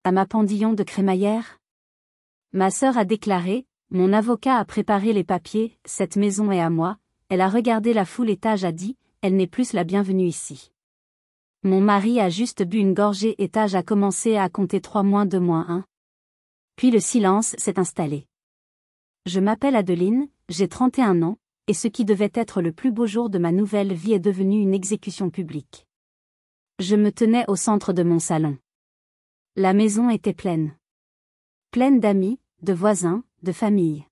À ma pendillon de crémaillère? Ma sœur a déclaré, mon avocat a préparé les papiers, cette maison est à moi, elle a regardé la foule étage a dit, elle n'est plus la bienvenue ici. Mon mari a juste bu une gorgée étage a commencé à compter 3 moins 2 moins 1. Puis le silence s'est installé. Je m'appelle Adeline, j'ai 31 ans, et ce qui devait être le plus beau jour de ma nouvelle vie est devenu une exécution publique. Je me tenais au centre de mon salon. La maison était pleine. Pleine d'amis, de voisins, de familles.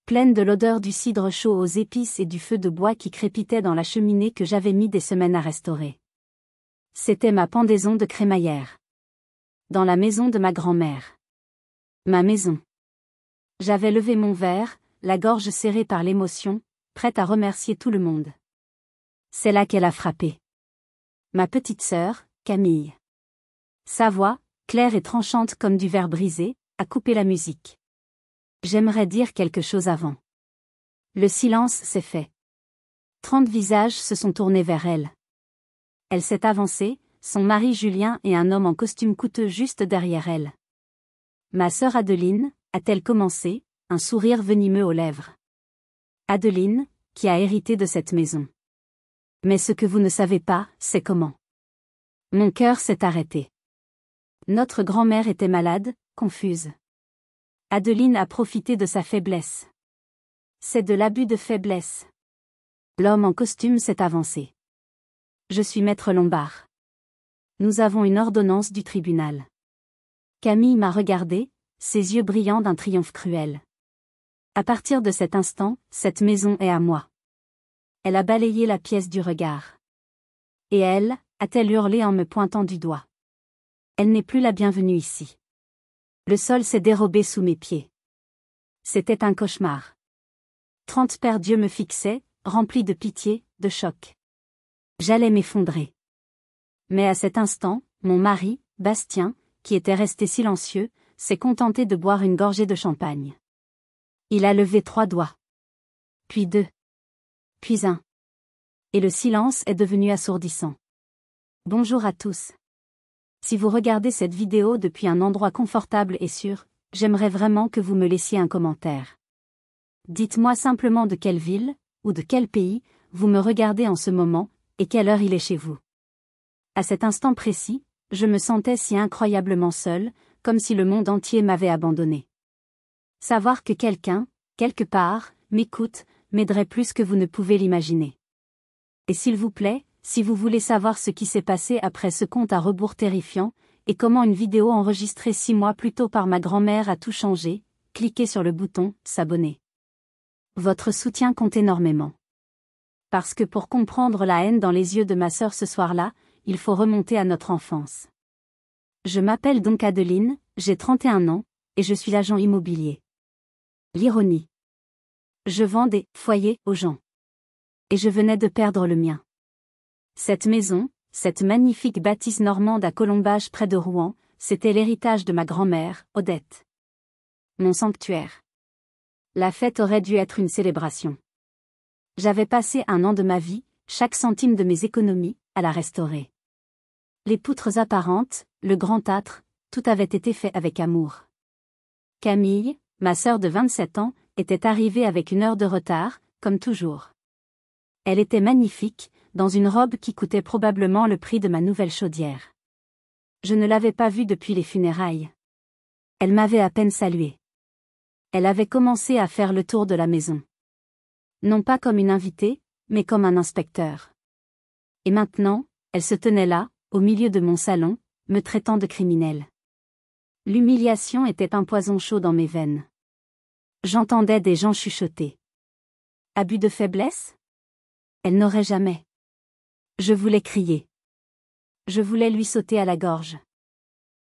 Pleine de l'odeur du cidre chaud aux épices et du feu de bois qui crépitait dans la cheminée que j'avais mis des semaines à restaurer. C'était ma pendaison de crémaillère. Dans la maison de ma grand-mère. Ma maison. J'avais levé mon verre, la gorge serrée par l'émotion, prête à remercier tout le monde. C'est là qu'elle a frappé. Ma petite sœur, Camille. Sa voix, claire et tranchante comme du verre brisé, a coupé la musique. J'aimerais dire quelque chose avant. Le silence s'est fait. 30 visages se sont tournés vers elle. Elle s'est avancée, son mari Julien et un homme en costume coûteux juste derrière elle. Ma sœur Adeline, a-t-elle commencé, un sourire venimeux aux lèvres. Adeline, qui a hérité de cette maison. Mais ce que vous ne savez pas, c'est comment. Mon cœur s'est arrêté. Notre grand-mère était malade, confuse. Adeline a profité de sa faiblesse. C'est de l'abus de faiblesse. L'homme en costume s'est avancé. Je suis maître Lombard. Nous avons une ordonnance du tribunal. Camille m'a regardé, ses yeux brillants d'un triomphe cruel. À partir de cet instant, cette maison est à moi. Elle a balayé la pièce du regard. Et elle, a-t-elle hurlé en me pointant du doigt. Elle n'est plus la bienvenue ici. Le sol s'est dérobé sous mes pieds. C'était un cauchemar. 30 paires d'yeux me fixaient, remplis de pitié, de choc. J'allais m'effondrer. Mais à cet instant, mon mari, Bastien, qui était resté silencieux, s'est contenté de boire une gorgée de champagne. Il a levé 3 doigts. Puis 2. Puis 1. Et le silence est devenu assourdissant. Bonjour à tous. Si vous regardez cette vidéo depuis un endroit confortable et sûr, j'aimerais vraiment que vous me laissiez un commentaire. Dites-moi simplement de quelle ville, ou de quel pays, vous me regardez en ce moment, et quelle heure il est chez vous. À cet instant précis, je me sentais si incroyablement seule, comme si le monde entier m'avait abandonné. Savoir que quelqu'un, quelque part, m'écoute, m'aiderait plus que vous ne pouvez l'imaginer. Et s'il vous plaît, si vous voulez savoir ce qui s'est passé après ce compte à rebours terrifiant, et comment une vidéo enregistrée 6 mois plus tôt par ma grand-mère a tout changé, cliquez sur le bouton « S'abonner ». Votre soutien compte énormément. Parce que pour comprendre la haine dans les yeux de ma sœur ce soir-là, il faut remonter à notre enfance. Je m'appelle donc Adeline, j'ai 31 ans, et je suis agent immobilier. L'ironie. Je vends des foyers aux gens. Et je venais de perdre le mien. Cette maison, cette magnifique bâtisse normande à Colombage près de Rouen, c'était l'héritage de ma grand-mère, Odette. Mon sanctuaire. La fête aurait dû être une célébration. J'avais passé 1 an de ma vie, chaque centime de mes économies, à la restaurer. Les poutres apparentes, le grand âtre, tout avait été fait avec amour. Camille, ma sœur de 27 ans, était arrivée avec 1 heure de retard, comme toujours. Elle était magnifique, dans une robe qui coûtait probablement le prix de ma nouvelle chaudière. Je ne l'avais pas vue depuis les funérailles. Elle m'avait à peine salué. Elle avait commencé à faire le tour de la maison. Non pas comme une invitée, mais comme un inspecteur. Et maintenant, elle se tenait là, au milieu de mon salon, me traitant de criminel. L'humiliation était un poison chaud dans mes veines. J'entendais des gens chuchoter. Abus de faiblesse? Elle n'aurait jamais. Je voulais crier. Je voulais lui sauter à la gorge.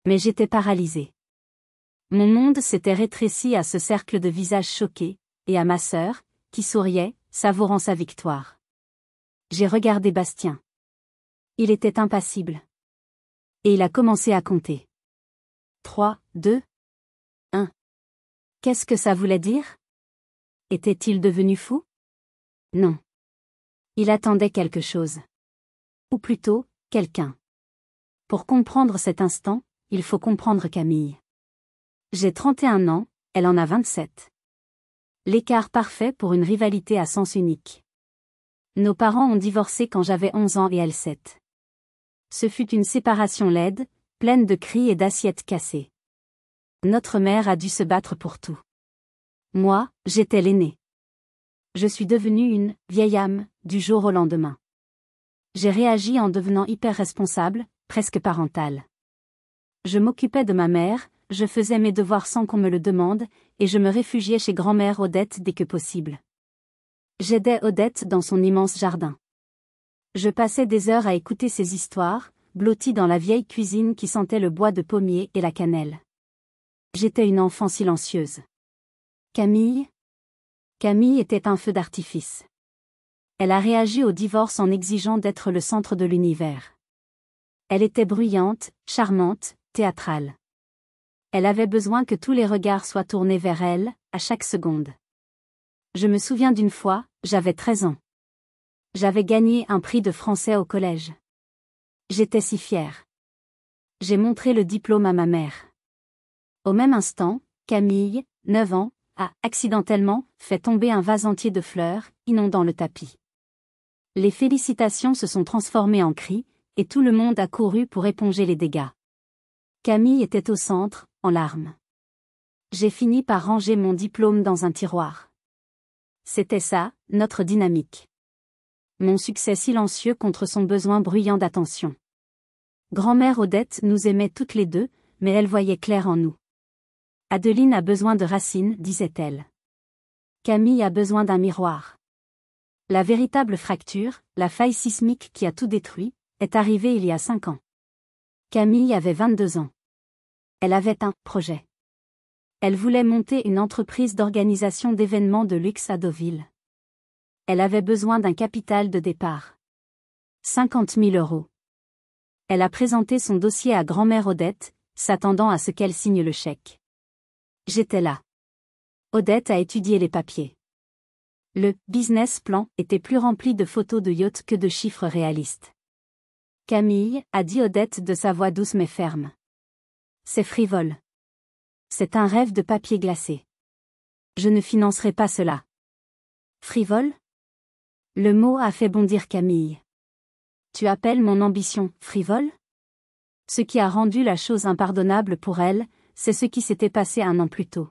Mais j'étais paralysée. Mon monde s'était rétréci à ce cercle de visages choqués, et à ma sœur, qui souriait, savourant sa victoire. J'ai regardé Bastien. Il était impassible. Et il a commencé à compter. 3, 2, 1. Qu'est-ce que ça voulait dire? Était-il devenu fou? Non. Il attendait quelque chose. Ou plutôt, quelqu'un. Pour comprendre cet instant, il faut comprendre Camille. J'ai 31 ans, elle en a 27. L'écart parfait pour une rivalité à sens unique. Nos parents ont divorcé quand j'avais 11 ans et elle 7. Ce fut une séparation laide, pleine de cris et d'assiettes cassées. Notre mère a dû se battre pour tout. Moi, j'étais l'aînée. Je suis devenue une vieille âme, du jour au lendemain. J'ai réagi en devenant hyper responsable, presque parentale. Je m'occupais de ma mère, je faisais mes devoirs sans qu'on me le demande, et je me réfugiais chez grand-mère Odette dès que possible. J'aidais Odette dans son immense jardin. Je passais des heures à écouter ses histoires, blottie dans la vieille cuisine qui sentait le bois de pommier et la cannelle. J'étais une enfant silencieuse. Camille était un feu d'artifice. Elle a réagi au divorce en exigeant d'être le centre de l'univers. Elle était bruyante, charmante, théâtrale. Elle avait besoin que tous les regards soient tournés vers elle, à chaque seconde. Je me souviens d'une fois, j'avais 13 ans. J'avais gagné un prix de français au collège. J'étais si fière. J'ai montré le diplôme à ma mère. Au même instant, Camille, 9 ans, a, accidentellement, fait tomber un vase entier de fleurs, inondant le tapis. Les félicitations se sont transformées en cris, et tout le monde a couru pour éponger les dégâts. Camille était au centre, en larmes. J'ai fini par ranger mon diplôme dans un tiroir. C'était ça, notre dynamique. Mon succès silencieux contre son besoin bruyant d'attention. Grand-mère Odette nous aimait toutes les deux, mais elle voyait clair en nous. Adeline a besoin de racines, disait-elle. Camille a besoin d'un miroir. La véritable fracture, la faille sismique qui a tout détruit, est arrivée il y a 5 ans. Camille avait 22 ans. Elle avait un projet. Elle voulait monter une entreprise d'organisation d'événements de luxe à Deauville. Elle avait besoin d'un capital de départ. 50 000 €. Elle a présenté son dossier à grand-mère Odette, s'attendant à ce qu'elle signe le chèque. J'étais là. Odette a étudié les papiers. Le business plan était plus rempli de photos de yachts que de chiffres réalistes. Camille, a dit Odette de sa voix douce mais ferme. C'est frivole. C'est un rêve de papier glacé. Je ne financerai pas cela. Frivole? Le mot a fait bondir Camille. Tu appelles mon ambition frivole? Ce qui a rendu la chose impardonnable pour elle, c'est ce qui s'était passé 1 an plus tôt.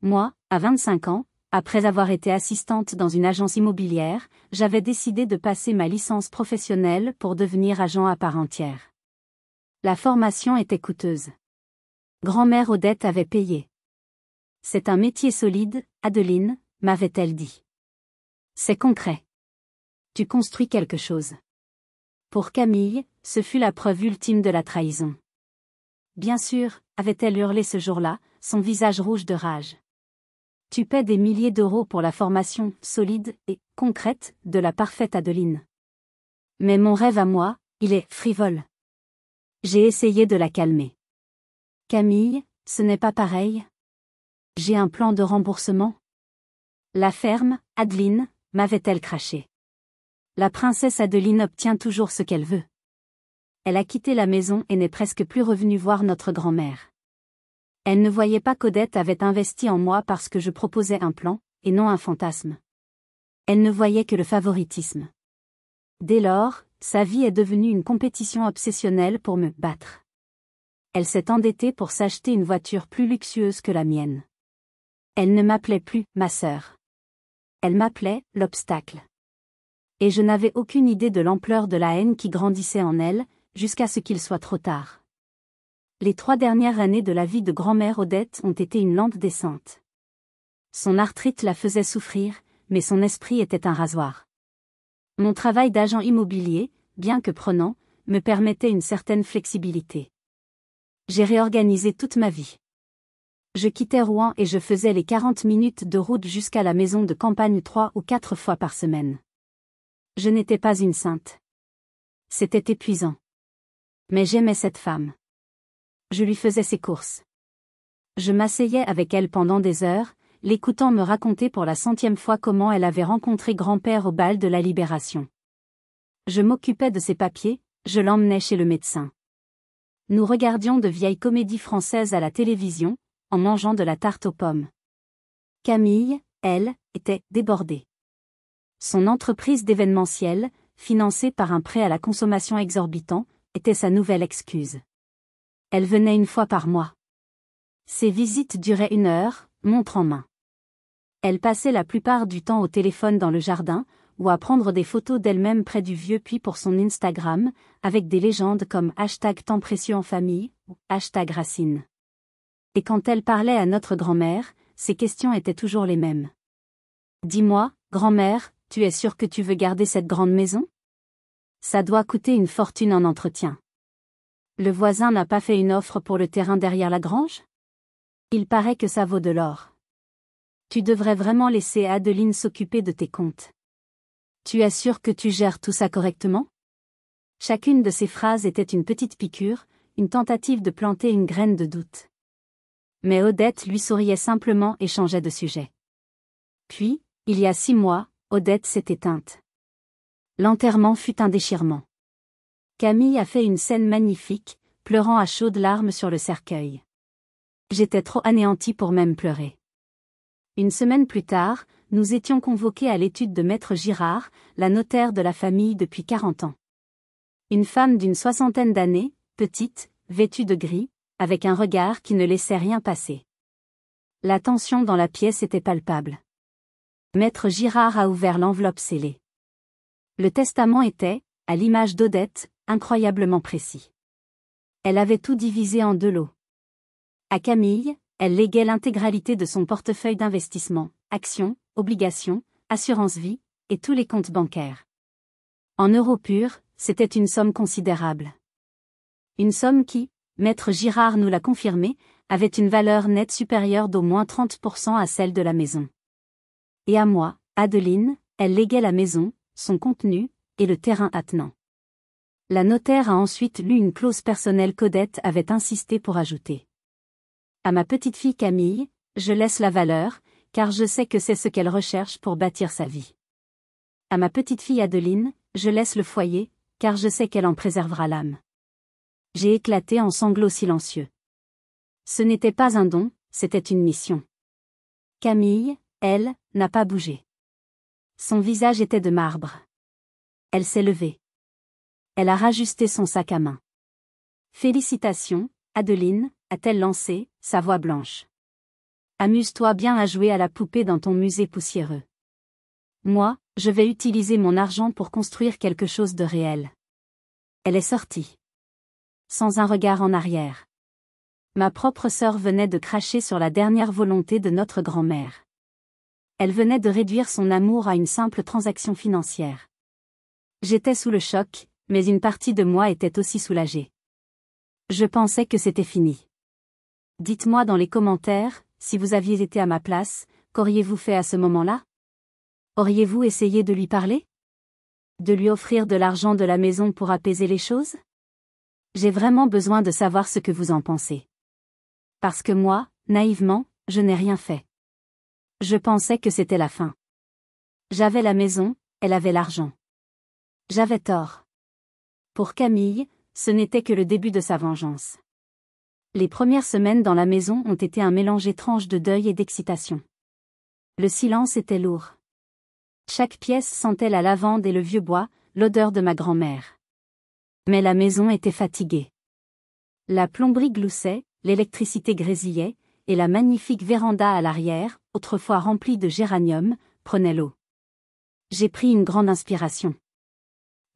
Moi, à 25 ans, après avoir été assistante dans une agence immobilière, j'avais décidé de passer ma licence professionnelle pour devenir agent à part entière. La formation était coûteuse. Grand-mère Odette avait payé. C'est un métier solide, Adeline, m'avait-elle dit. C'est concret. Tu construis quelque chose. Pour Camille, ce fut la preuve ultime de la trahison. Bien sûr, avait-elle hurlé ce jour-là, son visage rouge de rage. Tu paies des milliers d'euros pour la formation solide et concrète de la parfaite Adeline. Mais mon rêve à moi, il est frivole. J'ai essayé de la calmer. Camille, ce n'est pas pareil. J'ai un plan de remboursement. La ferme, Adeline, m'avait-elle craché. La princesse Adeline obtient toujours ce qu'elle veut. Elle a quitté la maison et n'est presque plus revenue voir notre grand-mère. Elle ne voyait pas qu'Odette avait investi en moi parce que je proposais un plan, et non un fantasme. Elle ne voyait que le favoritisme. Dès lors, sa vie est devenue une compétition obsessionnelle pour me battre. Elle s'est endettée pour s'acheter une voiture plus luxueuse que la mienne. Elle ne m'appelait plus « ma sœur ». Elle m'appelait « l'obstacle ». Et je n'avais aucune idée de l'ampleur de la haine qui grandissait en elle, jusqu'à ce qu'il soit trop tard. Les 3 dernières années de la vie de grand-mère Odette ont été une lente descente. Son arthrite la faisait souffrir, mais son esprit était un rasoir. Mon travail d'agent immobilier, bien que prenant, me permettait une certaine flexibilité. J'ai réorganisé toute ma vie. Je quittais Rouen et je faisais les 40 minutes de route jusqu'à la maison de campagne 3 ou 4 fois par semaine. Je n'étais pas une sainte. C'était épuisant. Mais j'aimais cette femme. Je lui faisais ses courses. Je m'asseyais avec elle pendant des heures, l'écoutant me raconter pour la 100e fois comment elle avait rencontré grand-père au bal de la Libération. Je m'occupais de ses papiers, je l'emmenais chez le médecin. Nous regardions de vieilles comédies françaises à la télévision, en mangeant de la tarte aux pommes. Camille, elle, était débordée. Son entreprise d'événementiel, financée par un prêt à la consommation exorbitant, était sa nouvelle excuse. Elle venait une fois par mois. Ses visites duraient 1 heure, montre en main. Elle passait la plupart du temps au téléphone dans le jardin, ou à prendre des photos d'elle-même près du vieux puits pour son Instagram, avec des légendes comme #temps précieux en famille, ou #racine. Et quand elle parlait à notre grand-mère, ses questions étaient toujours les mêmes. Dis-moi, grand-mère, tu es sûre que tu veux garder cette grande maison? Ça doit coûter une fortune en entretien. Le voisin n'a pas fait une offre pour le terrain derrière la grange? Il paraît que ça vaut de l'or. Tu devrais vraiment laisser Adeline s'occuper de tes comptes. Tu es sûre que tu gères tout ça correctement? Chacune de ces phrases était une petite piqûre, une tentative de planter une graine de doute. Mais Odette lui souriait simplement et changeait de sujet. Puis, il y a 6 mois, Odette s'est éteinte. L'enterrement fut un déchirement. Camille a fait une scène magnifique, pleurant à chaudes larmes sur le cercueil. J'étais trop anéantie pour même pleurer. Une semaine plus tard, nous étions convoqués à l'étude de Maître Girard, la notaire de la famille depuis 40 ans. Une femme d'une 60aine d'années, petite, vêtue de gris, avec un regard qui ne laissait rien passer. La tension dans la pièce était palpable. Maître Girard a ouvert l'enveloppe scellée. Le testament était, à l'image d'Odette, incroyablement précis. Elle avait tout divisé en 2 lots. À Camille, elle léguait l'intégralité de son portefeuille d'investissement, actions, obligations, assurance-vie, et tous les comptes bancaires. En euros purs, c'était une somme considérable. Une somme qui, Maître Girard nous l'a confirmé, avait une valeur nette supérieure d'au moins 30% à celle de la maison. Et à moi, Adeline, elle léguait la maison, son contenu, et le terrain attenant. La notaire a ensuite lu une clause personnelle qu'Odette avait insisté pour ajouter. À ma petite fille Camille, je laisse la valeur, car je sais que c'est ce qu'elle recherche pour bâtir sa vie. À ma petite fille Adeline, je laisse le foyer, car je sais qu'elle en préservera l'âme. J'ai éclaté en sanglots silencieux. Ce n'était pas un don, c'était une mission. Camille, elle, n'a pas bougé. Son visage était de marbre. Elle s'est levée. Elle a rajusté son sac à main. Félicitations, Adeline, a-t-elle lancé, sa voix blanche. Amuse-toi bien à jouer à la poupée dans ton musée poussiéreux. Moi, je vais utiliser mon argent pour construire quelque chose de réel. Elle est sortie. Sans un regard en arrière. Ma propre sœur venait de cracher sur la dernière volonté de notre grand-mère. Elle venait de réduire son amour à une simple transaction financière. J'étais sous le choc, mais une partie de moi était aussi soulagée. Je pensais que c'était fini. Dites-moi dans les commentaires, si vous aviez été à ma place, qu'auriez-vous fait à ce moment-là? Auriez-vous essayé de lui parler? De lui offrir de l'argent de la maison pour apaiser les choses? J'ai vraiment besoin de savoir ce que vous en pensez. Parce que moi, naïvement, je n'ai rien fait. Je pensais que c'était la fin. J'avais la maison, elle avait l'argent. J'avais tort. Pour Camille, ce n'était que le début de sa vengeance. Les premières semaines dans la maison ont été un mélange étrange de deuil et d'excitation. Le silence était lourd. Chaque pièce sentait la lavande et le vieux bois, l'odeur de ma grand-mère. Mais la maison était fatiguée. La plomberie gloussait, l'électricité grésillait, et la magnifique véranda à l'arrière, autrefois remplie de géraniums, prenait l'eau. J'ai pris une grande inspiration.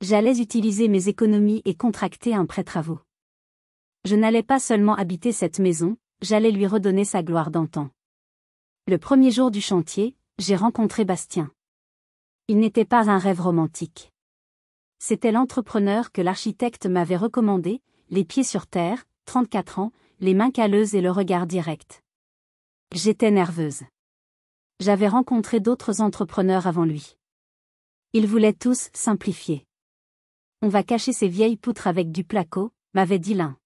J'allais utiliser mes économies et contracter un prêt travaux. Je n'allais pas seulement habiter cette maison, j'allais lui redonner sa gloire d'antan. Le premier jour du chantier, j'ai rencontré Bastien. Il n'était pas un rêve romantique. C'était l'entrepreneur que l'architecte m'avait recommandé, les pieds sur terre, 34 ans, les mains calleuses et le regard direct. J'étais nerveuse. J'avais rencontré d'autres entrepreneurs avant lui. Ils voulaient tous simplifier. On va cacher ces vieilles poutres avec du placo, m'avait dit l'un.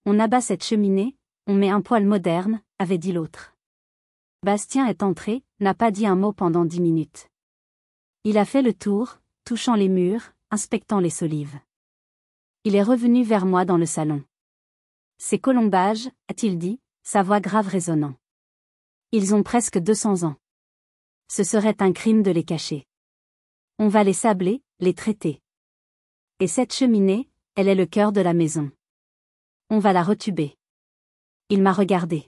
On abat cette cheminée, on met un poêle moderne, avait dit l'autre. Bastien est entré, n'a pas dit un mot pendant 10 minutes. Il a fait le tour, touchant les murs, inspectant les solives. Il est revenu vers moi dans le salon. Ces colombages, a-t-il dit, sa voix grave résonnant. Ils ont presque 200 ans. Ce serait un crime de les cacher. On va les sabler, les traiter. Et cette cheminée, elle est le cœur de la maison. On va la retuber. Il m'a regardé.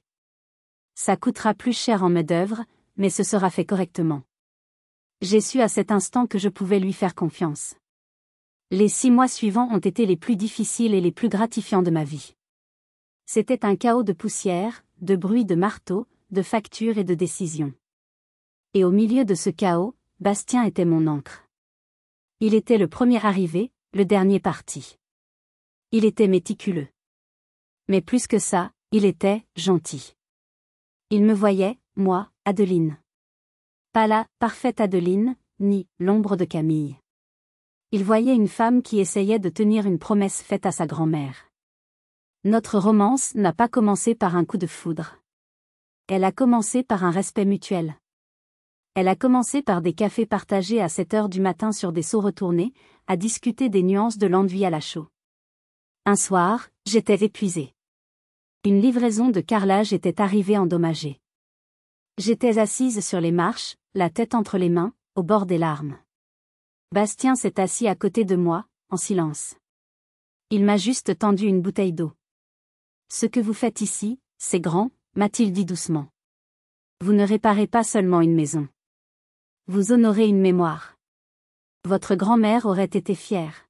Ça coûtera plus cher en main-d'œuvre, mais ce sera fait correctement. J'ai su à cet instant que je pouvais lui faire confiance. Les 6 mois suivants ont été les plus difficiles et les plus gratifiants de ma vie. C'était un chaos de poussière, de bruit de marteau, de factures et de décisions. Et au milieu de ce chaos, Bastien était mon ancre. Il était le premier arrivé, le dernier parti. Il était méticuleux. Mais plus que ça, il était gentil. Il me voyait, moi, Adeline. Pas la parfaite Adeline, ni l'ombre de Camille. Il voyait une femme qui essayait de tenir une promesse faite à sa grand-mère. Notre romance n'a pas commencé par un coup de foudre. Elle a commencé par un respect mutuel. Elle a commencé par des cafés partagés à 7 heures du matin sur des seaux retournés, à discuter des nuances de l'enduit à la chaux. Un soir, j'étais épuisée. Une livraison de carrelage était arrivée endommagée. J'étais assise sur les marches, la tête entre les mains, au bord des larmes. Bastien s'est assis à côté de moi, en silence. Il m'a juste tendu une bouteille d'eau. Ce que vous faites ici, c'est grand, m'a-t-il dit doucement. Vous ne réparez pas seulement une maison. Vous honorez une mémoire. Votre grand-mère aurait été fière.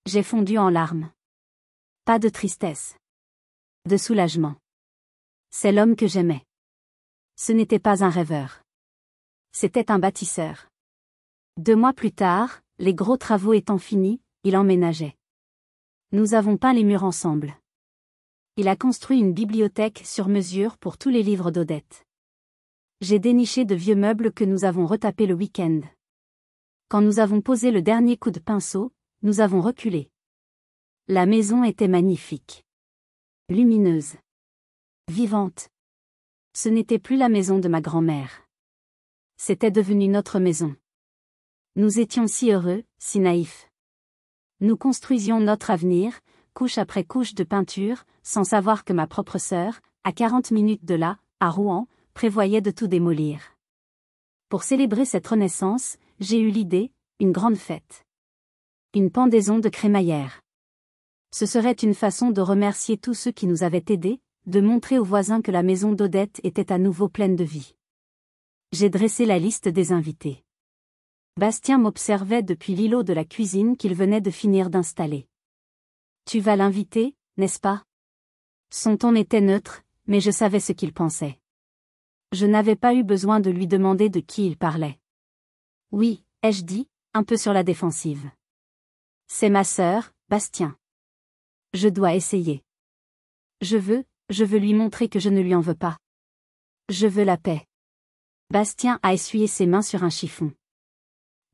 J'ai fondu en larmes. Pas de tristesse. De soulagement. C'est l'homme que j'aimais. Ce n'était pas un rêveur. C'était un bâtisseur. 2 mois plus tard, les gros travaux étant finis, il emménageait. Nous avons peint les murs ensemble. Il a construit une bibliothèque sur mesure pour tous les livres d'Odette. J'ai déniché de vieux meubles que nous avons retapés le week-end. Quand nous avons posé le dernier coup de pinceau, nous avons reculé. La maison était magnifique. Lumineuse. Vivante. Ce n'était plus la maison de ma grand-mère. C'était devenu notre maison. Nous étions si heureux, si naïfs. Nous construisions notre avenir, couche après couche de peinture, sans savoir que ma propre sœur, à 40 minutes de là, à Rouen, prévoyait de tout démolir. Pour célébrer cette renaissance, j'ai eu l'idée, une grande fête. Une pendaison de crémaillère. Ce serait une façon de remercier tous ceux qui nous avaient aidés, de montrer aux voisins que la maison d'Odette était à nouveau pleine de vie. J'ai dressé la liste des invités. Bastien m'observait depuis l'îlot de la cuisine qu'il venait de finir d'installer. Tu vas l'inviter, n'est-ce pas? Son ton était neutre, mais je savais ce qu'il pensait. Je n'avais pas eu besoin de lui demander de qui il parlait. Oui, ai-je dit, un peu sur la défensive. C'est ma sœur, Bastien. Je dois essayer. Je veux lui montrer que je ne lui en veux pas. Je veux la paix. Bastien a essuyé ses mains sur un chiffon.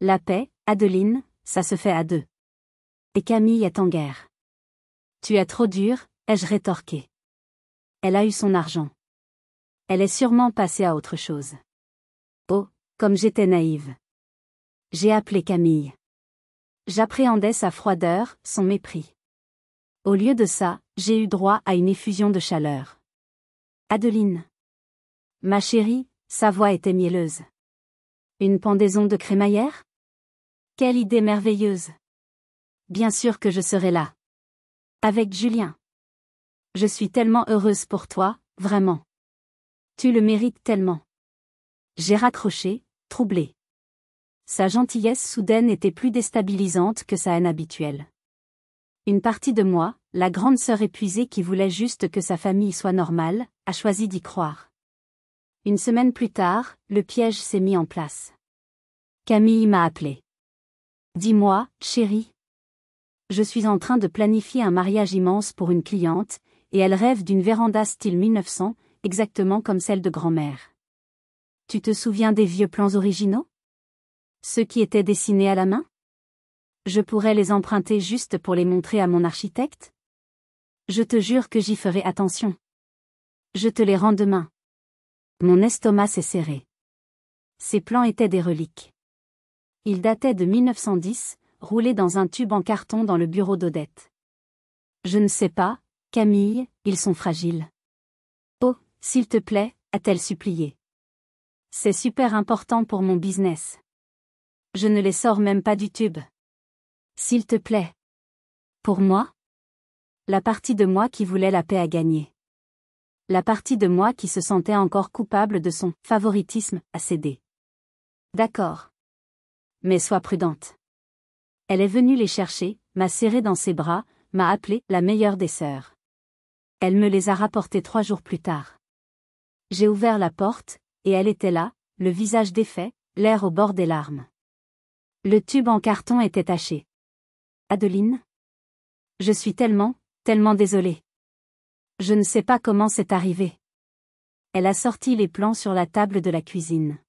La paix, Adeline, ça se fait à 2. Et Camille est en guerre. Tu es trop dur, ai-je rétorqué. Elle a eu son argent. Elle est sûrement passée à autre chose. Oh, comme j'étais naïve. J'ai appelé Camille. J'appréhendais sa froideur, son mépris. Au lieu de ça, j'ai eu droit à une effusion de chaleur. Adeline. Ma chérie, sa voix était mielleuse. Une pendaison de crémaillère? Quelle idée merveilleuse! Bien sûr que je serai là. Avec Julien. Je suis tellement heureuse pour toi, vraiment. Tu le mérites tellement. J'ai raccroché, troublée. Sa gentillesse soudaine était plus déstabilisante que sa haine habituelle. Une partie de moi, la grande sœur épuisée qui voulait juste que sa famille soit normale, a choisi d'y croire. Une semaine plus tard, le piège s'est mis en place. Camille m'a appelé. Dis-moi, chérie. Je suis en train de planifier un mariage immense pour une cliente, et elle rêve d'une véranda style 1900, exactement comme celle de grand-mère. Tu te souviens des vieux plans originaux? Ceux qui étaient dessinés à la main? Je pourrais les emprunter juste pour les montrer à mon architecte? Je te jure que j'y ferai attention. Je te les rends demain. Mon estomac s'est serré. Ces plans étaient des reliques. Ils dataient de 1910, roulés dans un tube en carton dans le bureau d'Odette. Je ne sais pas, Camille, ils sont fragiles. Oh, s'il te plaît, a-t-elle supplié. C'est super important pour mon business. Je ne les sors même pas du tube. S'il te plaît. Pour moi? La partie de moi qui voulait la paix a gagné. La partie de moi qui se sentait encore coupable de son favoritisme a cédé. D'accord. Mais sois prudente. Elle est venue les chercher, m'a serré dans ses bras, m'a appelée la meilleure des sœurs. Elle me les a rapportés 3 jours plus tard. J'ai ouvert la porte, et elle était là, le visage défait, l'air au bord des larmes. Le tube en carton était taché. Adeline? Je suis tellement désolée. Je ne sais pas comment c'est arrivé. Elle a sorti les plans sur la table de la cuisine.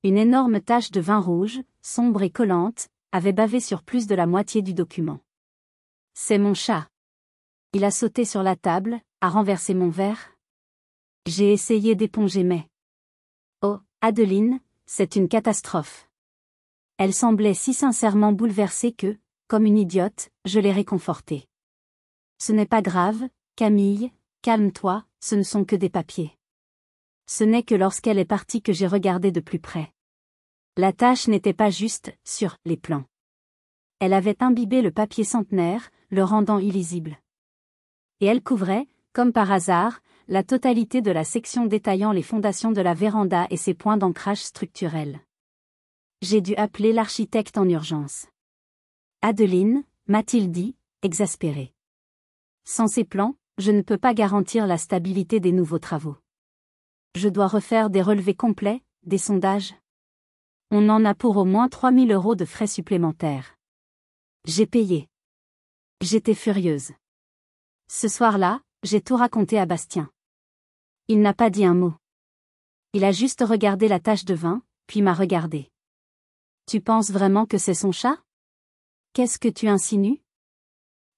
Une énorme tache de vin rouge, sombre et collante, avait bavé sur plus de la moitié du document. C'est mon chat. Il a sauté sur la table, a renversé mon verre. J'ai essayé d'éponger mais... Oh, Adeline, c'est une catastrophe. Elle semblait si sincèrement bouleversée que, comme une idiote, je l'ai réconfortée. Ce n'est pas grave, Camille, calme-toi, ce ne sont que des papiers. Ce n'est que lorsqu'elle est partie que j'ai regardé de plus près. La tache n'était pas juste sur les plans. Elle avait imbibé le papier centenaire, le rendant illisible. Et elle couvrait, comme par hasard, la totalité de la section détaillant les fondations de la véranda et ses points d'ancrage structurels. J'ai dû appeler l'architecte en urgence. Adeline, m'a-t-il dit, exaspéré. Sans ces plans, je ne peux pas garantir la stabilité des nouveaux travaux. Je dois refaire des relevés complets, des sondages. On en a pour au moins 3 000 € de frais supplémentaires. J'ai payé. J'étais furieuse. Ce soir-là, j'ai tout raconté à Bastien. Il n'a pas dit un mot. Il a juste regardé la tache de vin, puis m'a regardé. Tu penses vraiment que c'est son chat? Qu'est-ce que tu insinues?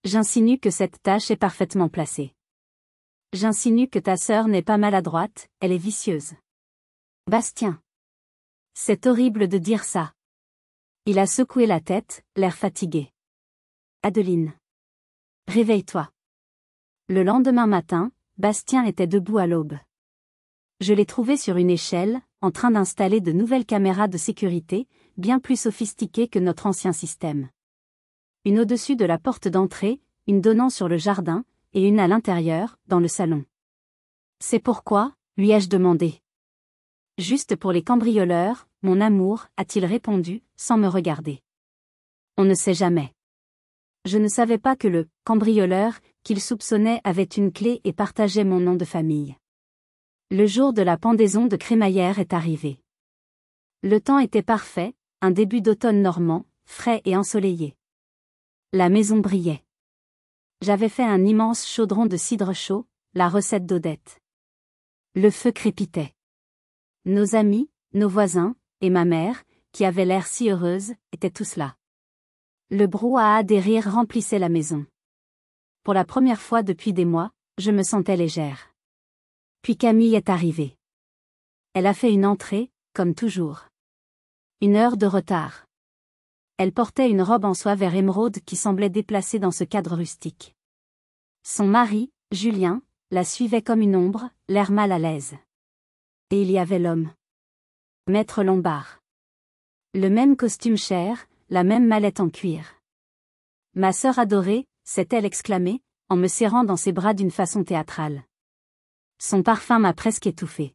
J'insinue que cette tache est parfaitement placée. J'insinue que ta sœur n'est pas maladroite, elle est vicieuse. Bastien. C'est horrible de dire ça. Il a secoué la tête, l'air fatigué. Adeline. Réveille-toi. Le lendemain matin, Bastien était debout à l'aube. Je l'ai trouvé sur une échelle, en train d'installer de nouvelles caméras de sécurité, bien plus sophistiquées que notre ancien système. Une au-dessus de la porte d'entrée, une donnant sur le jardin, et une à l'intérieur, dans le salon. C'est pourquoi, lui ai-je demandé. Juste pour les cambrioleurs, mon amour, a-t-il répondu, sans me regarder. On ne sait jamais. Je ne savais pas que le cambrioleur qu'il soupçonnait avait une clé et partageait mon nom de famille. Le jour de la pendaison de crémaillère est arrivé. Le temps était parfait, un début d'automne normand, frais et ensoleillé. La maison brillait. J'avais fait un immense chaudron de cidre chaud, la recette d'Odette. Le feu crépitait. Nos amis, nos voisins, et ma mère, qui avait l'air si heureuse, étaient tous là. Le brouhaha des rires remplissait la maison. Pour la première fois depuis des mois, je me sentais légère. Puis Camille est arrivée. Elle a fait une entrée, comme toujours. 1 heure de retard. Elle portait une robe en soie vert émeraude qui semblait déplacée dans ce cadre rustique. Son mari, Julien, la suivait comme une ombre, l'air mal à l'aise. Et il y avait l'homme. Maître Lombard. Le même costume cher, la même mallette en cuir. Ma sœur adorée, s'est-elle exclamée, en me serrant dans ses bras d'une façon théâtrale. Son parfum m'a presque étouffée.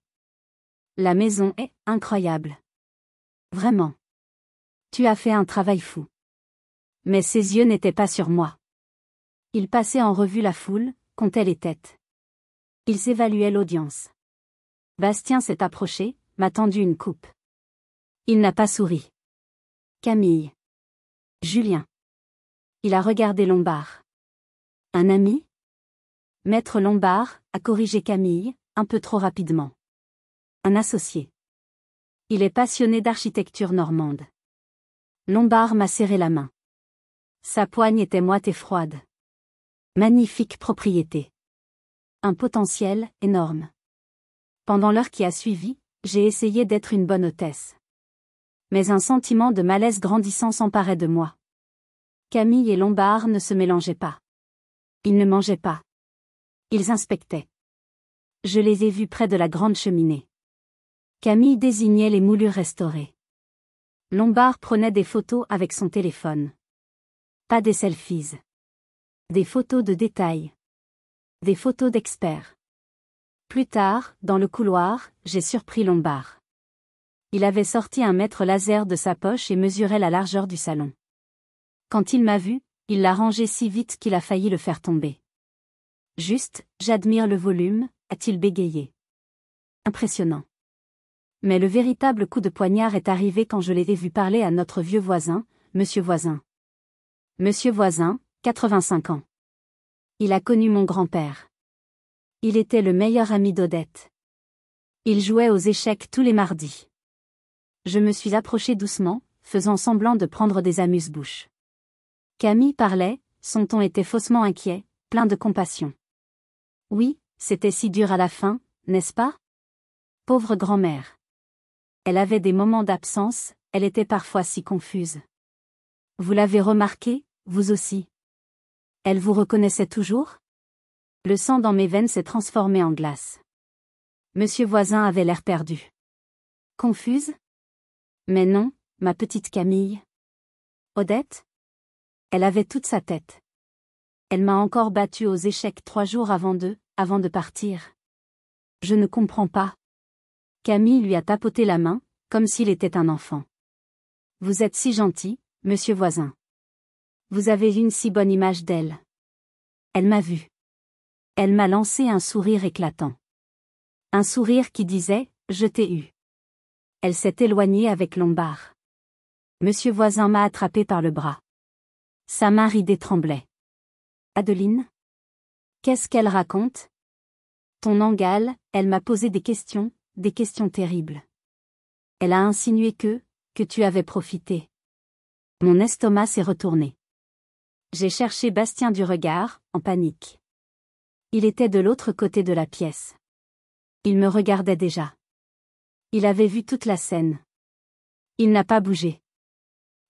La maison est incroyable. Vraiment. Tu as fait un travail fou. Mais ses yeux n'étaient pas sur moi. Il passait en revue la foule, comptait les têtes. Ils évaluaient l'audience. Bastien s'est approché, m'a tendu une coupe. Il n'a pas souri. Camille. Julien. Il a regardé Lombard. Un ami? Maître Lombard, a corrigé Camille, un peu trop rapidement. Un associé. Il est passionné d'architecture normande. Lombard m'a serré la main. Sa poigne était moite et froide. Magnifique propriété. Un potentiel énorme. Pendant l'heure qui a suivi, j'ai essayé d'être une bonne hôtesse. Mais un sentiment de malaise grandissant s'emparait de moi. Camille et Lombard ne se mélangeaient pas. Ils ne mangeaient pas. Ils inspectaient. Je les ai vus près de la grande cheminée. Camille désignait les moulures restaurées. Lombard prenait des photos avec son téléphone. Pas des selfies. Des photos de détail. Des photos d'experts. Plus tard, dans le couloir, j'ai surpris Lombard. Il avait sorti un mètre laser de sa poche et mesurait la largeur du salon. Quand il m'a vu, il l'a rangé si vite qu'il a failli le faire tomber. Juste, j'admire le volume, a-t-il bégayé. Impressionnant. Mais le véritable coup de poignard est arrivé quand je l'ai vu parler à notre vieux voisin, Monsieur Voisin. Monsieur Voisin, 85 ans. Il a connu mon grand-père. Il était le meilleur ami d'Odette. Il jouait aux échecs tous les mardis. Je me suis approché doucement, faisant semblant de prendre des amuse-bouches. Camille parlait, son ton était faussement inquiet, plein de compassion. Oui, c'était si dur à la fin, n'est-ce pas? Pauvre grand-mère. Elle avait des moments d'absence, elle était parfois si confuse. Vous l'avez remarqué, vous aussi? Elle vous reconnaissait toujours? Le sang dans mes veines s'est transformé en glace. Monsieur Voisin avait l'air perdu. Confuse? Mais non, ma petite Camille. Odette? Elle avait toute sa tête. Elle m'a encore battu aux échecs 3 jours avant de partir. Je ne comprends pas. Camille lui a tapoté la main, comme s'il était un enfant. Vous êtes si gentil, Monsieur Voisin. Vous avez une si bonne image d'elle. Elle m'a vu. Elle m'a lancé un sourire éclatant. Un sourire qui disait, je t'ai eu. Elle s'est éloignée avec Lombard. Monsieur Voisin m'a attrapé par le bras. Sa main ridée tremblait. Adeline? Qu'est-ce qu'elle raconte? Ton Angale, elle m'a posé des questions terribles. Elle a insinué que tu avais profité. Mon estomac s'est retourné. J'ai cherché Bastien du regard, en panique. Il était de l'autre côté de la pièce. Il me regardait déjà. Il avait vu toute la scène. Il n'a pas bougé.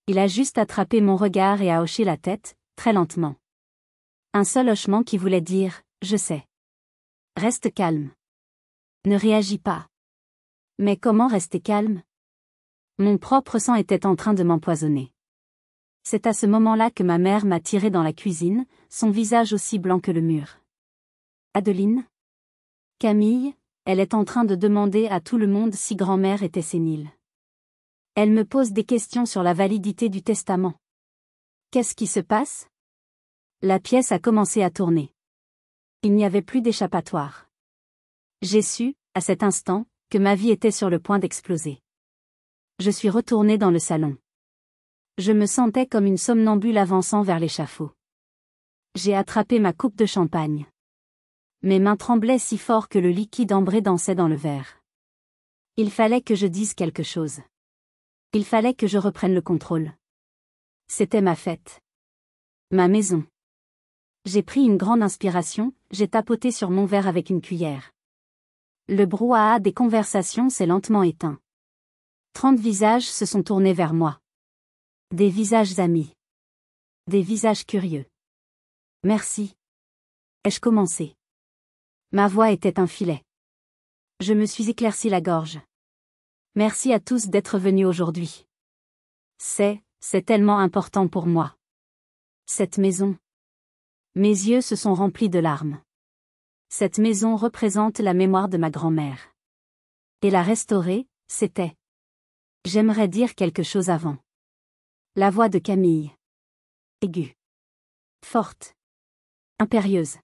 Il a juste attrapé mon regard et a hoché la tête, très lentement. Un seul hochement qui voulait dire, je sais. Reste calme. Ne réagis pas. Mais comment rester calme? Mon propre sang était en train de m'empoisonner. C'est à ce moment-là que ma mère m'a tiré dans la cuisine, son visage aussi blanc que le mur. Adeline? Camille, elle est en train de demander à tout le monde si grand-mère était sénile. Elle me pose des questions sur la validité du testament. Qu'est-ce qui se passe? La pièce a commencé à tourner. Il n'y avait plus d'échappatoire. J'ai su, à cet instant, que ma vie était sur le point d'exploser. Je suis retournée dans le salon. Je me sentais comme une somnambule avançant vers l'échafaud. J'ai attrapé ma coupe de champagne. Mes mains tremblaient si fort que le liquide ambré dansait dans le verre. Il fallait que je dise quelque chose. Il fallait que je reprenne le contrôle. C'était ma fête. Ma maison. J'ai pris une grande inspiration, j'ai tapoté sur mon verre avec une cuillère. Le brouhaha des conversations s'est lentement éteint. 30 visages se sont tournés vers moi. Des visages amis. Des visages curieux. Merci. Ai-je commencé? Ma voix était un filet. Je me suis éclairci la gorge. Merci à tous d'être venus aujourd'hui. C'est tellement important pour moi. Cette maison. Mes yeux se sont remplis de larmes. Cette maison représente la mémoire de ma grand-mère. Et la restaurer, c'était. J'aimerais dire quelque chose avant. La voix de Camille. Aiguë. Forte. Impérieuse.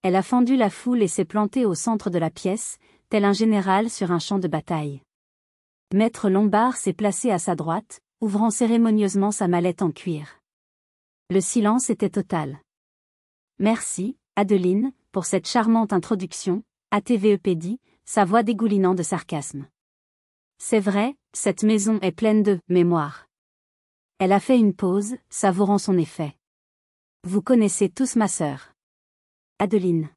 Elle a fendu la foule et s'est plantée au centre de la pièce, tel un général sur un champ de bataille. Maître Lombard s'est placé à sa droite, ouvrant cérémonieusement sa mallette en cuir. Le silence était total. Merci, Adeline, pour cette charmante introduction, a-t-v-e-p dit, sa voix dégoulinant de sarcasme. C'est vrai, cette maison est pleine de mémoire. Elle a fait une pause, savourant son effet. Vous connaissez tous ma sœur. Adeline.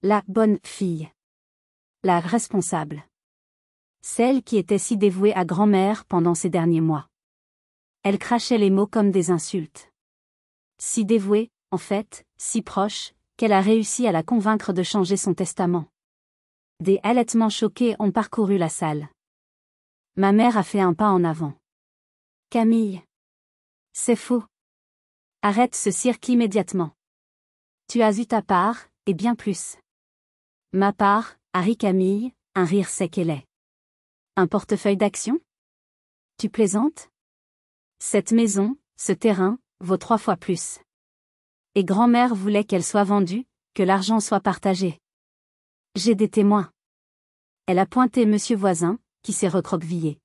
La bonne fille. La responsable. Celle qui était si dévouée à grand-mère pendant ces derniers mois. Elle crachait les mots comme des insultes. Si dévouée, en fait, si proche, qu'elle a réussi à la convaincre de changer son testament. Des halètements choqués ont parcouru la salle. Ma mère a fait un pas en avant. Camille. C'est faux. Arrête ce cirque immédiatement. Tu as eu ta part, et bien plus. Ma part, a ri Camille, un rire sec et laid. Un portefeuille d'action? Tu plaisantes? Cette maison, ce terrain, vaut 3 fois plus. Et grand-mère voulait qu'elle soit vendue, que l'argent soit partagé. J'ai des témoins. Elle a pointé monsieur voisin, qui s'est recroquevillé.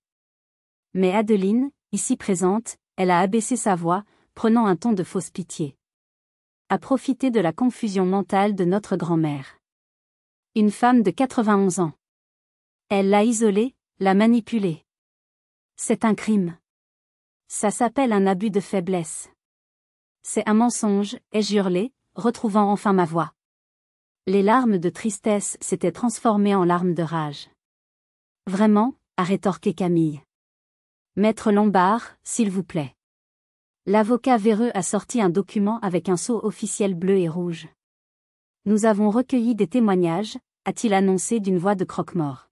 Mais Adeline, ici présente, elle a abaissé sa voix, prenant un ton de fausse pitié. A profité de la confusion mentale de notre grand-mère. Une femme de 91 ans. Elle l'a isolée, l'a manipulée. C'est un crime. Ça s'appelle un abus de faiblesse. C'est un mensonge, ai-je hurlé, retrouvant enfin ma voix. Les larmes de tristesse s'étaient transformées en larmes de rage. Vraiment, a rétorqué Camille. Maître Lombard, s'il vous plaît. L'avocat véreux a sorti un document avec un sceau officiel bleu et rouge. Nous avons recueilli des témoignages, a-t-il annoncé d'une voix de croque-mort.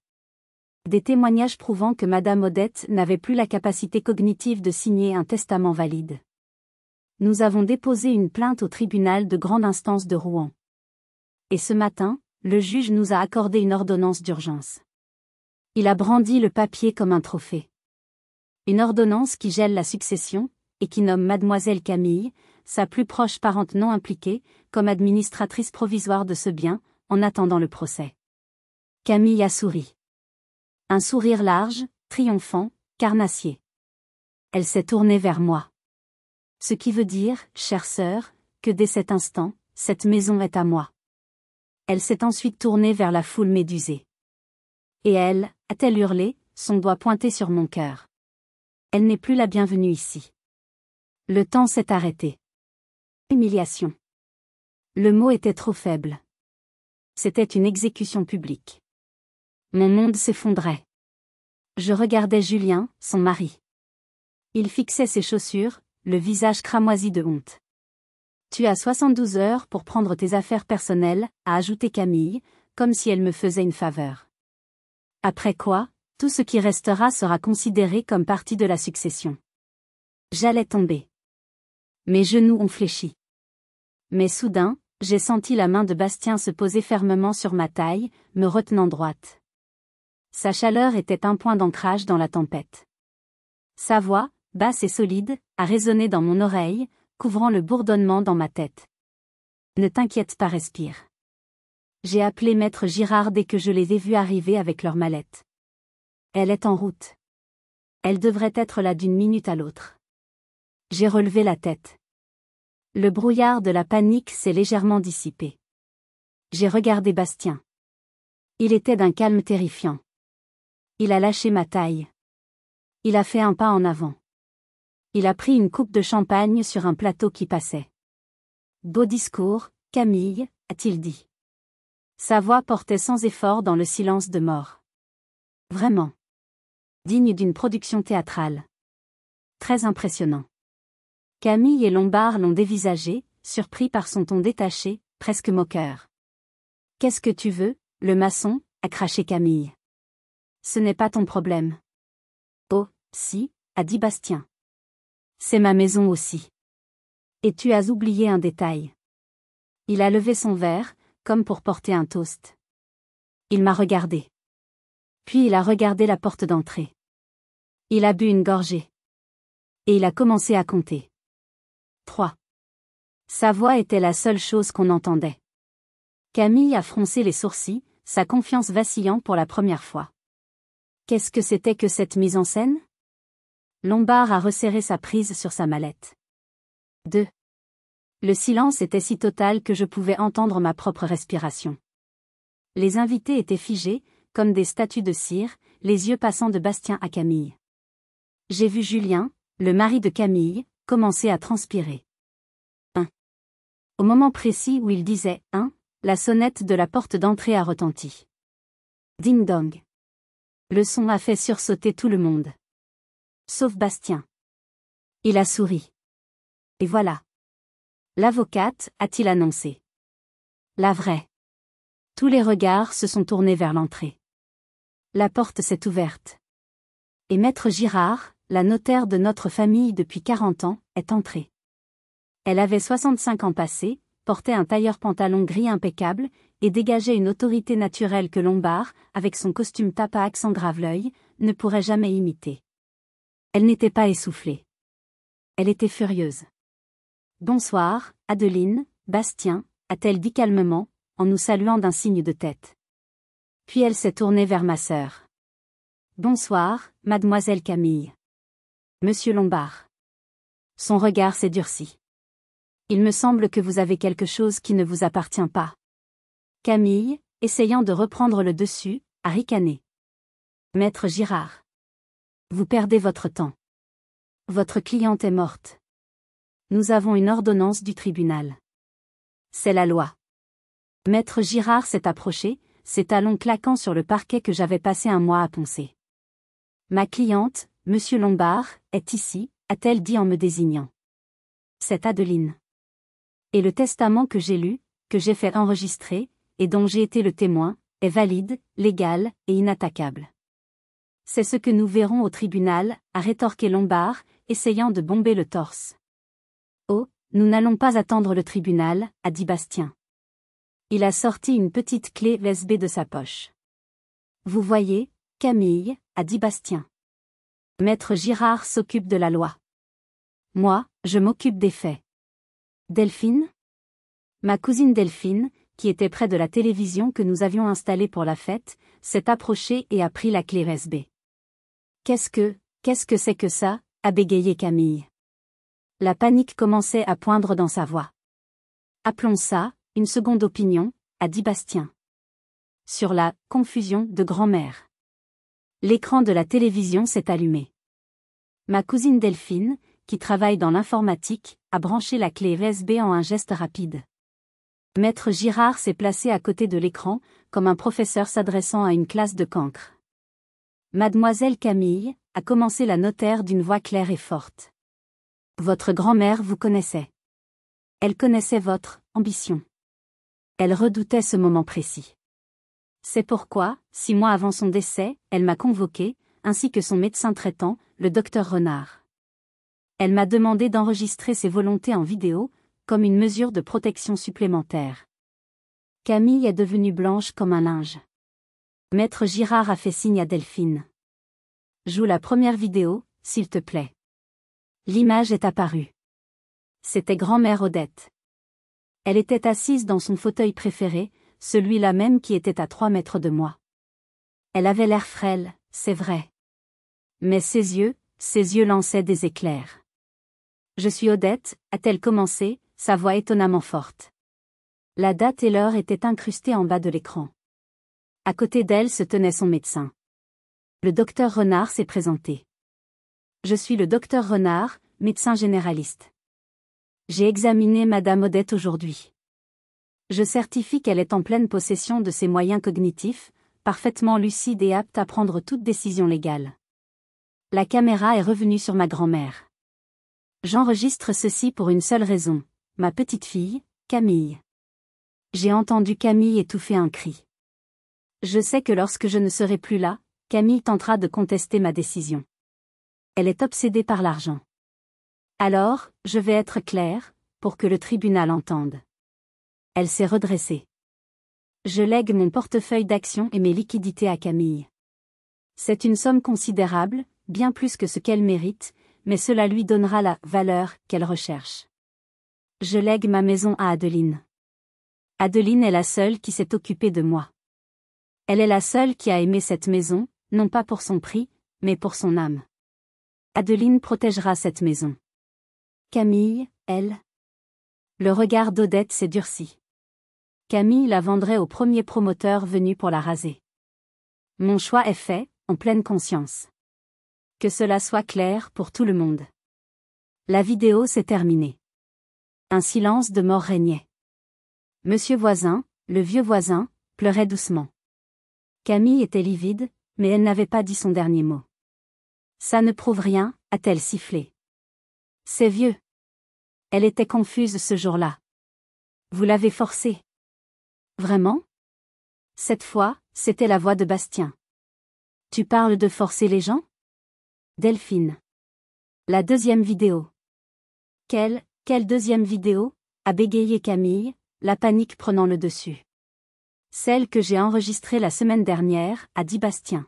Des témoignages prouvant que Madame Odette n'avait plus la capacité cognitive de signer un testament valide. Nous avons déposé une plainte au tribunal de grande instance de Rouen. Et ce matin, le juge nous a accordé une ordonnance d'urgence. Il a brandi le papier comme un trophée. Une ordonnance qui gèle la succession, et qui nomme Mademoiselle Camille, sa plus proche parente non impliquée, comme administratrice provisoire de ce bien, en attendant le procès. Camille a souri. Un sourire large, triomphant, carnassier. Elle s'est tournée vers moi. Ce qui veut dire, chère sœur, que dès cet instant, cette maison est à moi. Elle s'est ensuite tournée vers la foule médusée. Et elle, a-t-elle hurlé, son doigt pointé sur mon cœur. Elle n'est plus la bienvenue ici. Le temps s'est arrêté. Humiliation. Le mot était trop faible. C'était une exécution publique. Mon monde s'effondrait. Je regardais Julien, son mari. Il fixait ses chaussures, le visage cramoisi de honte. Tu as 72 heures pour prendre tes affaires personnelles, a ajouté Camille, comme si elle me faisait une faveur. Après quoi, tout ce qui restera sera considéré comme partie de la succession. J'allais tomber. Mes genoux ont fléchi. Mais soudain, j'ai senti la main de Bastien se poser fermement sur ma taille, me retenant droite. Sa chaleur était un point d'ancrage dans la tempête. Sa voix, basse et solide, a résonné dans mon oreille, couvrant le bourdonnement dans ma tête. Ne t'inquiète pas, respire. J'ai appelé maître Girard dès que je les ai vus arriver avec leur mallette. Elle est en route. Elle devrait être là d'une minute à l'autre. J'ai relevé la tête. Le brouillard de la panique s'est légèrement dissipé. J'ai regardé Bastien. Il était d'un calme terrifiant. Il a lâché ma taille. Il a fait un pas en avant. Il a pris une coupe de champagne sur un plateau qui passait. Beau discours, Camille, a-t-il dit. Sa voix portait sans effort dans le silence de mort. Vraiment. Digne d'une production théâtrale. Très impressionnant. Camille et Lombard l'ont dévisagé, surpris par son ton détaché, presque moqueur. Qu'est-ce que tu veux, le maçon, a craché Camille. Ce n'est pas ton problème. Oh, si, a dit Bastien. C'est ma maison aussi. Et tu as oublié un détail. Il a levé son verre, comme pour porter un toast. Il m'a regardé. Puis il a regardé la porte d'entrée. Il a bu une gorgée. Et il a commencé à compter. 3. Sa voix était la seule chose qu'on entendait. Camille a froncé les sourcils, sa confiance vacillant pour la première fois. Qu'est-ce que c'était que cette mise en scène? Lombard a resserré sa prise sur sa mallette. 2. Le silence était si total que je pouvais entendre ma propre respiration. Les invités étaient figés, comme des statues de cire, les yeux passant de Bastien à Camille. J'ai vu Julien, le mari de Camille, commencer à transpirer. 1. Au moment précis où il disait « 1 », la sonnette de la porte d'entrée a retenti. Ding-dong. Le son a fait sursauter tout le monde. Sauf Bastien. Il a souri. Et voilà. L'avocate, a-t-il annoncé. La vraie. Tous les regards se sont tournés vers l'entrée. La porte s'est ouverte. Et maître Girard, la notaire de notre famille depuis 40 ans, est entrée. Elle avait 65 ans passés, portait un tailleur-pantalon gris impeccable, et dégageait une autorité naturelle que Lombard, avec son costume tape à accent grave-l'œil, ne pourrait jamais imiter. Elle n'était pas essoufflée. Elle était furieuse. « Bonsoir, Adeline, Bastien », a-t-elle dit calmement, en nous saluant d'un signe de tête. Puis elle s'est tournée vers ma sœur. « Bonsoir, mademoiselle Camille. »« Monsieur Lombard. » Son regard s'est durci. « Il me semble que vous avez quelque chose qui ne vous appartient pas. » Camille, essayant de reprendre le dessus, a ricané. « Maître Girard. Vous perdez votre temps. Votre cliente est morte. Nous avons une ordonnance du tribunal. C'est la loi. » Maître Girard s'est approché, ses talons claquant sur le parquet que j'avais passé un mois à poncer. « Ma cliente, monsieur Lombard, est ici, » a-t-elle dit en me désignant. « C'est Adeline. Et le testament que j'ai lu, que j'ai fait enregistrer, et dont j'ai été le témoin, est valide, légal et inattaquable. C'est ce que nous verrons au tribunal, » a rétorqué Lombard, essayant de bomber le torse. « Oh, nous n'allons pas attendre le tribunal, » a dit Bastien. Il a sorti une petite clé USB de sa poche. « Vous voyez, Camille, » a dit Bastien. « Maître Girard s'occupe de la loi. Moi, je m'occupe des faits. » Delphine ? Ma cousine Delphine, qui était près de la télévision que nous avions installée pour la fête, s'est approchée et a pris la clé USB. « Qu'est-ce que c'est que ça ?» a bégayé Camille. La panique commençait à poindre dans sa voix. « Appelons ça une seconde opinion », a dit Bastien. Sur la « confusion de grand-mère ». L'écran de la télévision s'est allumé. Ma cousine Delphine, qui travaille dans l'informatique, a branché la clé USB en un geste rapide. Maître Girard s'est placé à côté de l'écran, comme un professeur s'adressant à une classe de cancres. « Mademoiselle Camille », a commencé la notaire d'une voix claire et forte. « Votre grand-mère vous connaissait. Elle connaissait votre ambition. Elle redoutait ce moment précis. C'est pourquoi, 6 mois avant son décès, elle m'a convoqué, ainsi que son médecin traitant, le docteur Renard. Elle m'a demandé d'enregistrer ses volontés en vidéo, comme une mesure de protection supplémentaire. » Camille est devenue blanche comme un linge. Maître Girard a fait signe à Delphine. « Joue la première vidéo, s'il te plaît. » L'image est apparue. C'était grand-mère Odette. Elle était assise dans son fauteuil préféré, celui-là même qui était à 3 mètres de moi. Elle avait l'air frêle, c'est vrai. Mais ses yeux lançaient des éclairs. « Je suis Odette », a-t-elle commencé, sa voix étonnamment forte. La date et l'heure étaient incrustées en bas de l'écran. À côté d'elle se tenait son médecin. Le docteur Renard s'est présenté. « Je suis le docteur Renard, médecin généraliste. J'ai examiné Madame Odette aujourd'hui. Je certifie qu'elle est en pleine possession de ses moyens cognitifs, parfaitement lucide et apte à prendre toute décision légale. La caméra est revenue sur ma grand-mère. J'enregistre ceci pour une seule raison, ma petite fille, Camille. » J'ai entendu Camille étouffer un cri. Je sais que lorsque je ne serai plus là, Camille tentera de contester ma décision. Elle est obsédée par l'argent. Alors, je vais être claire, pour que le tribunal entende. Elle s'est redressée. Je lègue mon portefeuille d'actions et mes liquidités à Camille. C'est une somme considérable, bien plus que ce qu'elle mérite, mais cela lui donnera la valeur qu'elle recherche. Je lègue ma maison à Adeline. Adeline est la seule qui s'est occupée de moi. Elle est la seule qui a aimé cette maison, non pas pour son prix, mais pour son âme. Adeline protégera cette maison. Camille, elle. Le regard d'Odette s'est durci. Camille la vendrait au premier promoteur venu pour la raser. Mon choix est fait, en pleine conscience. Que cela soit clair pour tout le monde. La vidéo s'est terminée. Un silence de mort régnait. Monsieur Voisin, le vieux voisin, pleurait doucement. Camille était livide, mais elle n'avait pas dit son dernier mot. Ça ne prouve rien, a-t-elle sifflé. C'est vieux. Elle était confuse ce jour-là. Vous l'avez forcé. Vraiment? Cette fois, c'était la voix de Bastien. Tu parles de forcer les gens? Delphine. La deuxième vidéo. Quelle deuxième vidéo? A bégayé Camille, la panique prenant le dessus. Celle que j'ai enregistrée la semaine dernière, a dit Bastien.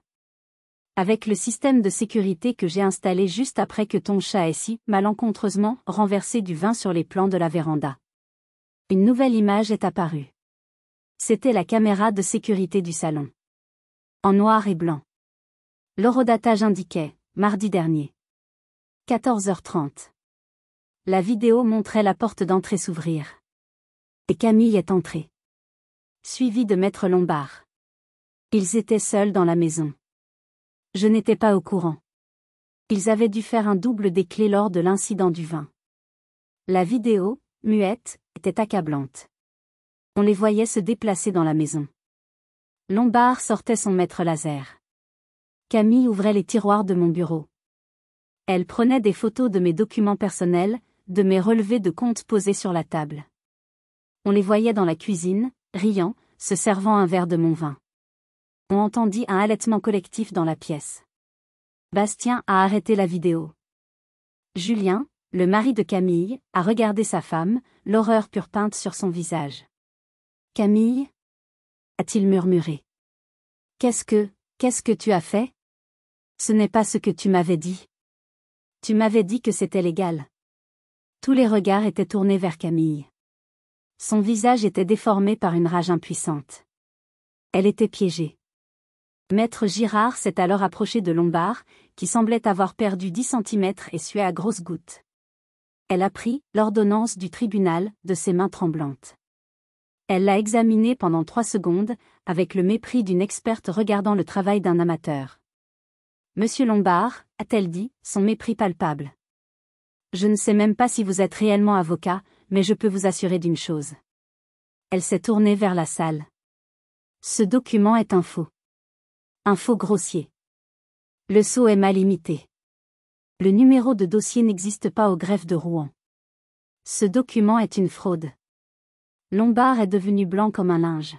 Avec le système de sécurité que j'ai installé juste après que ton chat ait si, malencontreusement, renversé du vin sur les plans de la véranda. Une nouvelle image est apparue. C'était la caméra de sécurité du salon. En noir et blanc. L'horodatage indiquait, mardi dernier. 14h30. La vidéo montrait la porte d'entrée s'ouvrir. Et Camille est entrée. Suivie de Maître Lombard. Ils étaient seuls dans la maison. Je n'étais pas au courant. Ils avaient dû faire un double des clés lors de l'incident du vin. La vidéo, muette, était accablante. On les voyait se déplacer dans la maison. Lombard sortait son maître laser. Camille ouvrait les tiroirs de mon bureau. Elle prenait des photos de mes documents personnels, de mes relevés de compte posés sur la table. On les voyait dans la cuisine, riant, se servant un verre de mon vin. On entendit un halètement collectif dans la pièce. Bastien a arrêté la vidéo. Julien, le mari de Camille, a regardé sa femme, l'horreur pure peinte sur son visage. Camille? A-t-il murmuré. Qu'est-ce que tu as fait? Ce n'est pas ce que tu m'avais dit. Tu m'avais dit que c'était légal. Tous les regards étaient tournés vers Camille. Son visage était déformé par une rage impuissante. Elle était piégée. Maître Girard s'est alors approché de Lombard, qui semblait avoir perdu 10 centimètres et suait à grosses gouttes. Elle a pris l'ordonnance du tribunal de ses mains tremblantes. Elle l'a examinée pendant 3 secondes, avec le mépris d'une experte regardant le travail d'un amateur. Monsieur Lombard, a-t-elle dit, son mépris palpable. Je ne sais même pas si vous êtes réellement avocat, mais je peux vous assurer d'une chose. Elle s'est tournée vers la salle. Ce document est un faux. Un faux grossier. Le sceau est mal imité. Le numéro de dossier n'existe pas au greffe de Rouen. Ce document est une fraude. Lombard est devenu blanc comme un linge.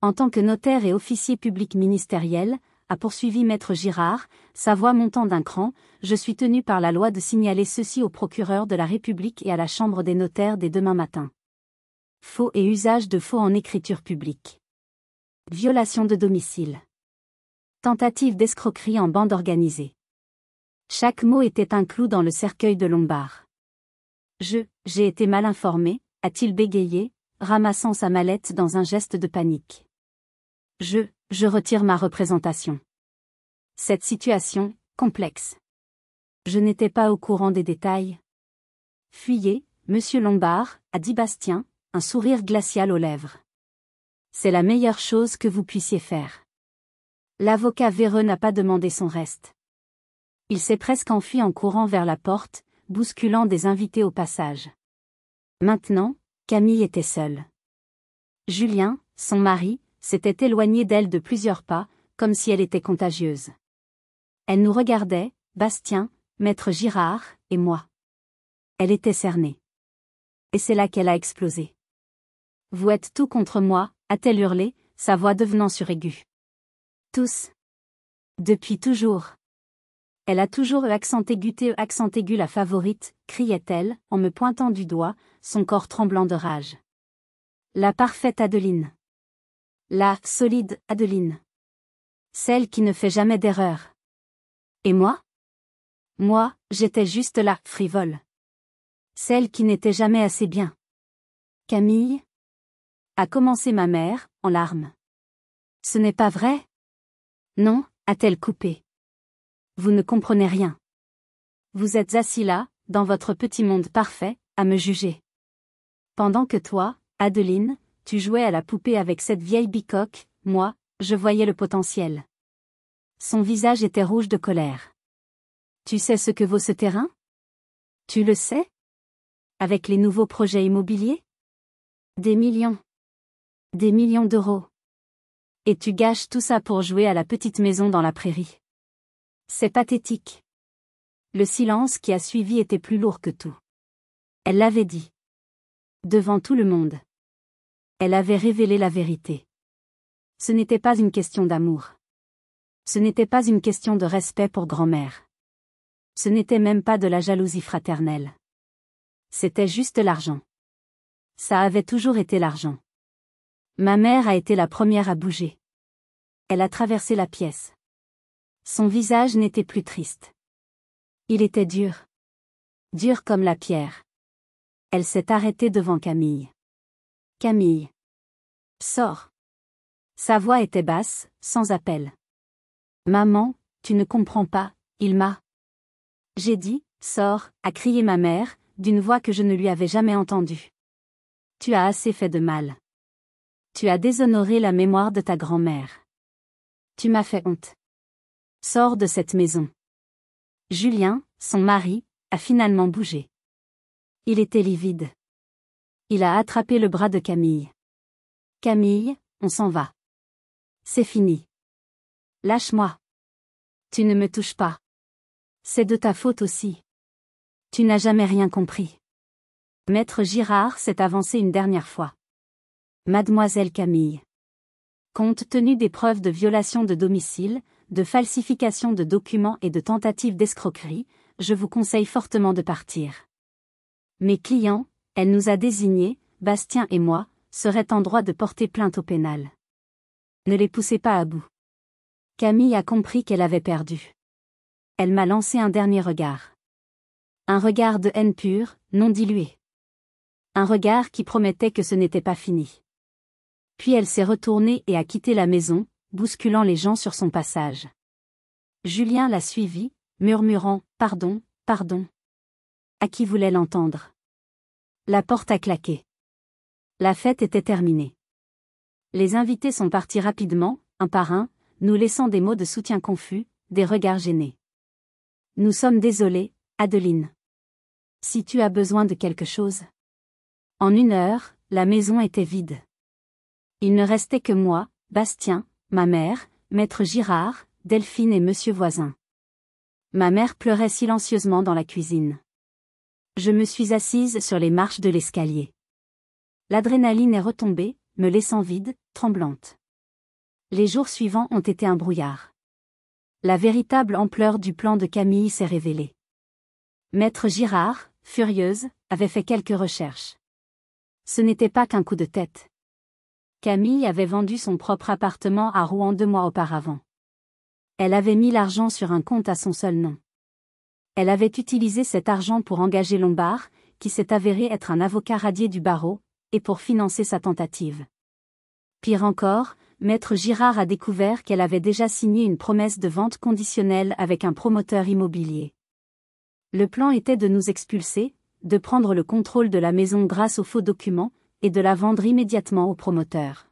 En tant que notaire et officier public ministériel, a poursuivi Maître Girard, sa voix montant d'un cran, je suis tenu par la loi de signaler ceci au procureur de la République et à la Chambre des notaires dès demain matin. Faux et usage de faux en écriture publique. Violation de domicile. Tentative d'escroquerie en bande organisée. Chaque mot était un clou dans le cercueil de Lombard. J'ai été mal informé, a-t-il bégayé, ramassant sa mallette dans un geste de panique. Je retire ma représentation. Cette situation, complexe. Je n'étais pas au courant des détails. Fuyez, monsieur Lombard, a dit Bastien, un sourire glacial aux lèvres. C'est la meilleure chose que vous puissiez faire. L'avocat véreux n'a pas demandé son reste. Il s'est presque enfui en courant vers la porte, bousculant des invités au passage. Maintenant, Camille était seule. Julien, son mari, s'était éloigné d'elle de plusieurs pas, comme si elle était contagieuse. Elle nous regardait, Bastien, Maître Girard, et moi. Elle était cernée. Et c'est là qu'elle a explosé. Vous êtes tout contre moi, a-t-elle hurlé, sa voix devenant suraiguë. Tous. Depuis toujours. Elle a toujours accent aigu la favorite, criait-elle, en me pointant du doigt, son corps tremblant de rage. La parfaite Adeline. La solide Adeline. Celle qui ne fait jamais d'erreur. Et moi? Moi, j'étais juste là, frivole. Celle qui n'était jamais assez bien. Camille? A commencé ma mère, en larmes. Ce n'est pas vrai? Non, a-t-elle coupé. Vous ne comprenez rien. Vous êtes assis là, dans votre petit monde parfait, à me juger. Pendant que toi, Adeline, tu jouais à la poupée avec cette vieille bicoque, moi, je voyais le potentiel. Son visage était rouge de colère. Tu sais ce que vaut ce terrain? Tu le sais? Avec les nouveaux projets immobiliers? Des millions. Des millions d'euros. Et tu gâches tout ça pour jouer à la petite maison dans la prairie. C'est pathétique. Le silence qui a suivi était plus lourd que tout. Elle l'avait dit. Devant tout le monde. Elle avait révélé la vérité. Ce n'était pas une question d'amour. Ce n'était pas une question de respect pour grand-mère. Ce n'était même pas de la jalousie fraternelle. C'était juste l'argent. Ça avait toujours été l'argent. Ma mère a été la première à bouger. Elle a traversé la pièce. Son visage n'était plus triste. Il était dur. Dur comme la pierre. Elle s'est arrêtée devant Camille. Camille. Sors. Sa voix était basse, sans appel. Maman, tu ne comprends pas, il m'a. J'ai dit, sors, a crié ma mère, d'une voix que je ne lui avais jamais entendue. Tu as assez fait de mal. Tu as déshonoré la mémoire de ta grand-mère. Tu m'as fait honte. Sors de cette maison. Julien, son mari, a finalement bougé. Il était livide. Il a attrapé le bras de Camille. Camille, on s'en va. C'est fini. Lâche-moi. Tu ne me touches pas. C'est de ta faute aussi. Tu n'as jamais rien compris. Maître Girard s'est avancé une dernière fois. Mademoiselle Camille. Compte tenu des preuves de violation de domicile, de falsification de documents et de tentative d'escroquerie, je vous conseille fortement de partir. Mes clients, elle nous a désignés, Bastien et moi, seraient en droit de porter plainte au pénal. Ne les poussez pas à bout. Camille a compris qu'elle avait perdu. Elle m'a lancé un dernier regard. Un regard de haine pure, non dilué. Un regard qui promettait que ce n'était pas fini. Puis elle s'est retournée et a quitté la maison, bousculant les gens sur son passage. Julien l'a suivie, murmurant « Pardon, pardon ». À qui voulait l'entendre. La porte a claqué. La fête était terminée. Les invités sont partis rapidement, un par un, nous laissant des mots de soutien confus, des regards gênés. Nous sommes désolés, Adeline. Si tu as besoin de quelque chose. En 1 heure, la maison était vide. Il ne restait que moi, Bastien, ma mère, maître Girard, Delphine et monsieur Voisin. Ma mère pleurait silencieusement dans la cuisine. Je me suis assise sur les marches de l'escalier. L'adrénaline est retombée, me laissant vide, tremblante. Les jours suivants ont été un brouillard. La véritable ampleur du plan de Camille s'est révélée. Maître Girard, furieuse, avait fait quelques recherches. Ce n'était pas qu'un coup de tête. Camille avait vendu son propre appartement à Rouen 2 mois auparavant. Elle avait mis l'argent sur un compte à son seul nom. Elle avait utilisé cet argent pour engager Lombard, qui s'est avéré être un avocat radié du barreau, et pour financer sa tentative. Pire encore, Maître Girard a découvert qu'elle avait déjà signé une promesse de vente conditionnelle avec un promoteur immobilier. Le plan était de nous expulser, de prendre le contrôle de la maison grâce aux faux documents, et de la vendre immédiatement au promoteur.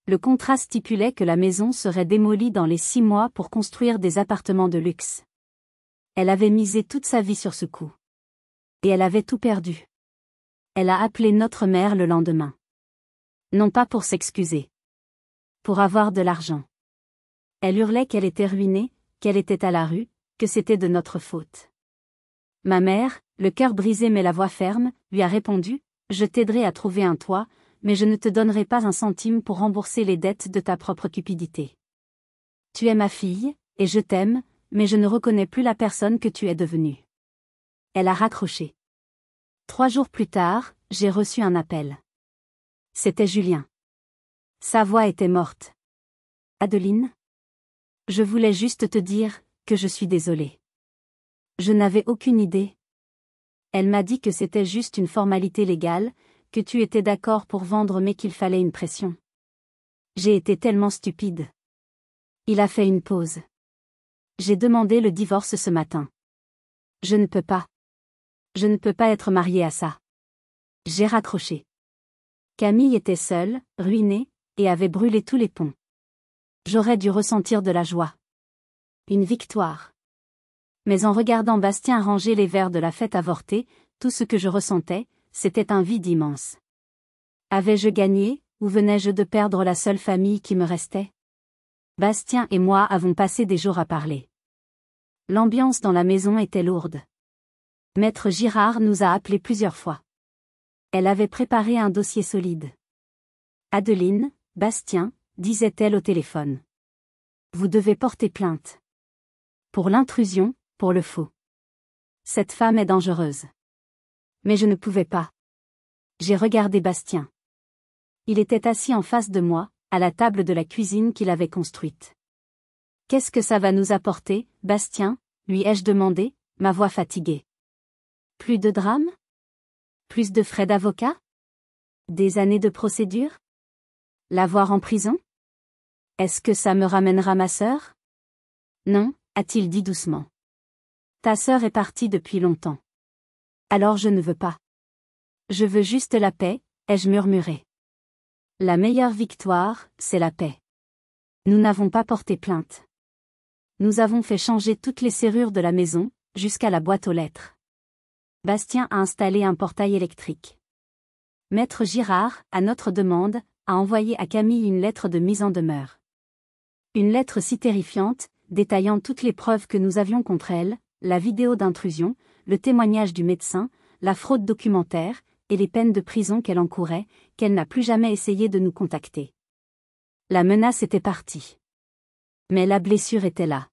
Le contrat stipulait que la maison serait démolie dans les 6 mois pour construire des appartements de luxe. Elle avait misé toute sa vie sur ce coup. Et elle avait tout perdu. Elle a appelé notre mère le lendemain. Non pas pour s'excuser. Pour avoir de l'argent. Elle hurlait qu'elle était ruinée, qu'elle était à la rue, que c'était de notre faute. Ma mère, le cœur brisé mais la voix ferme, lui a répondu : je t'aiderai à trouver un toit, mais je ne te donnerai pas un centime pour rembourser les dettes de ta propre cupidité. Tu es ma fille, et je t'aime, mais je ne reconnais plus la personne que tu es devenue. Elle a raccroché. 3 jours plus tard, j'ai reçu un appel. C'était Julien. Sa voix était morte. Adeline ? Je voulais juste te dire que je suis désolée. Je n'avais aucune idée. Elle m'a dit que c'était juste une formalité légale, que tu étais d'accord pour vendre mais qu'il fallait une pression. J'ai été tellement stupide. Il a fait une pause. J'ai demandé le divorce ce matin. Je ne peux pas. Je ne peux pas être mariée à ça. J'ai raccroché. Camille était seule, ruinée, et avait brûlé tous les ponts. J'aurais dû ressentir de la joie. Une victoire. Mais en regardant Bastien ranger les verres de la fête avortée, tout ce que je ressentais, c'était un vide immense. Avais-je gagné, ou venais-je de perdre la seule famille qui me restait ? Bastien et moi avons passé des jours à parler. L'ambiance dans la maison était lourde. Maître Girard nous a appelés plusieurs fois. Elle avait préparé un dossier solide. Adeline, Bastien, disait-elle au téléphone. Vous devez porter plainte. Pour l'intrusion, pour le faux. Cette femme est dangereuse. Mais je ne pouvais pas. J'ai regardé Bastien. Il était assis en face de moi, à la table de la cuisine qu'il avait construite. Qu'est-ce que ça va nous apporter, Bastien, lui ai-je demandé, ma voix fatiguée. Plus de drame? Plus de frais d'avocat? Des années de procédure? L'avoir en prison? Est-ce que ça me ramènera ma sœur? Non, a-t-il dit doucement. Ta sœur est partie depuis longtemps. Alors je ne veux pas. Je veux juste la paix, ai-je murmuré. La meilleure victoire, c'est la paix. Nous n'avons pas porté plainte. Nous avons fait changer toutes les serrures de la maison, jusqu'à la boîte aux lettres. Bastien a installé un portail électrique. Maître Girard, à notre demande, a envoyé à Camille une lettre de mise en demeure. Une lettre si terrifiante, détaillant toutes les preuves que nous avions contre elle, la vidéo d'intrusion, le témoignage du médecin, la fraude documentaire, et les peines de prison qu'elle encourait, qu'elle n'a plus jamais essayé de nous contacter. La menace était partie. Mais la blessure était là.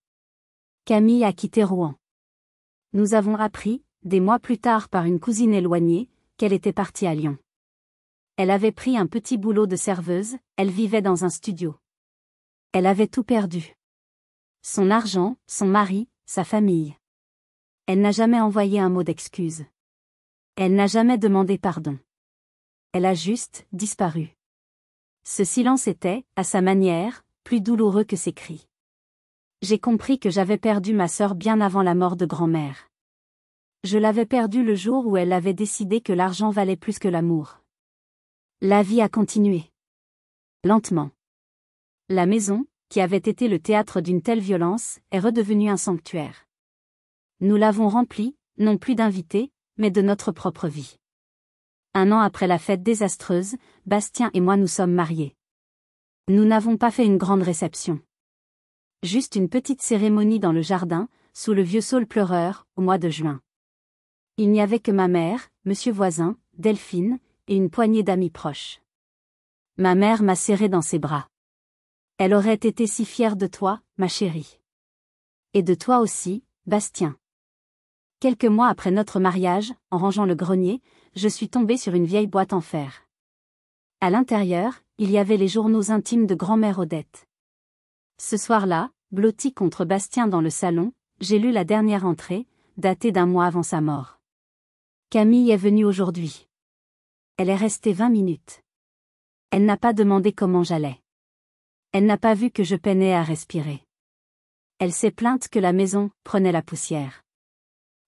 Camille a quitté Rouen. Nous avons appris, des mois plus tard par une cousine éloignée, qu'elle était partie à Lyon. Elle avait pris un petit boulot de serveuse, elle vivait dans un studio. Elle avait tout perdu. Son argent, son mari, sa famille. Elle n'a jamais envoyé un mot d'excuse. Elle n'a jamais demandé pardon. Elle a juste disparu. Ce silence était, à sa manière, plus douloureux que ses cris. J'ai compris que j'avais perdu ma sœur bien avant la mort de grand-mère. Je l'avais perdue le jour où elle avait décidé que l'argent valait plus que l'amour. La vie a continué. Lentement. La maison, qui avait été le théâtre d'une telle violence, est redevenue un sanctuaire. Nous l'avons remplie, non plus d'invités, mais de notre propre vie. 1 an après la fête désastreuse, Bastien et moi nous sommes mariés. Nous n'avons pas fait une grande réception. Juste une petite cérémonie dans le jardin, sous le vieux saule pleureur, au mois de juin. Il n'y avait que ma mère, monsieur Voisin, Delphine, et une poignée d'amis proches. Ma mère m'a serré dans ses bras. Elle aurait été si fière de toi, ma chérie. Et de toi aussi, Bastien. Quelques mois après notre mariage, en rangeant le grenier, je suis tombée sur une vieille boîte en fer. À l'intérieur, il y avait les journaux intimes de grand-mère Odette. Ce soir-là, blottie contre Bastien dans le salon, j'ai lu la dernière entrée, datée d'1 mois avant sa mort. Camille est venue aujourd'hui. Elle est restée 20 minutes. Elle n'a pas demandé comment j'allais. Elle n'a pas vu que je peinais à respirer. Elle s'est plainte que la maison prenait la poussière.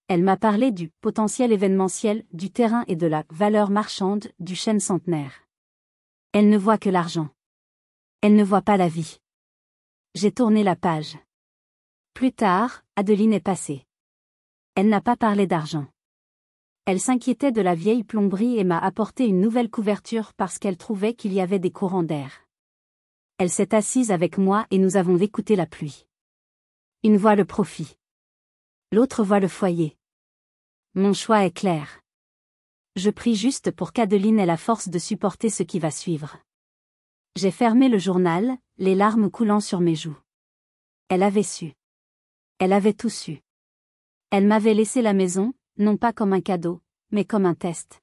Elle m'a parlé du potentiel événementiel, du terrain et de la valeur marchande du chêne centenaire. Elle ne voit que l'argent. Elle ne voit pas la vie. J'ai tourné la page. Plus tard, Adeline est passée. Elle n'a pas parlé d'argent. Elle s'inquiétait de la vieille plomberie et m'a apporté une nouvelle couverture parce qu'elle trouvait qu'il y avait des courants d'air. Elle s'est assise avec moi et nous avons écouté la pluie. Une voit le profit. L'autre voit le foyer. Mon choix est clair. Je prie juste pour qu'Adeline ait la force de supporter ce qui va suivre. J'ai fermé le journal, les larmes coulant sur mes joues. Elle avait su. Elle avait tout su. Elle m'avait laissé la maison, non pas comme un cadeau, mais comme un test.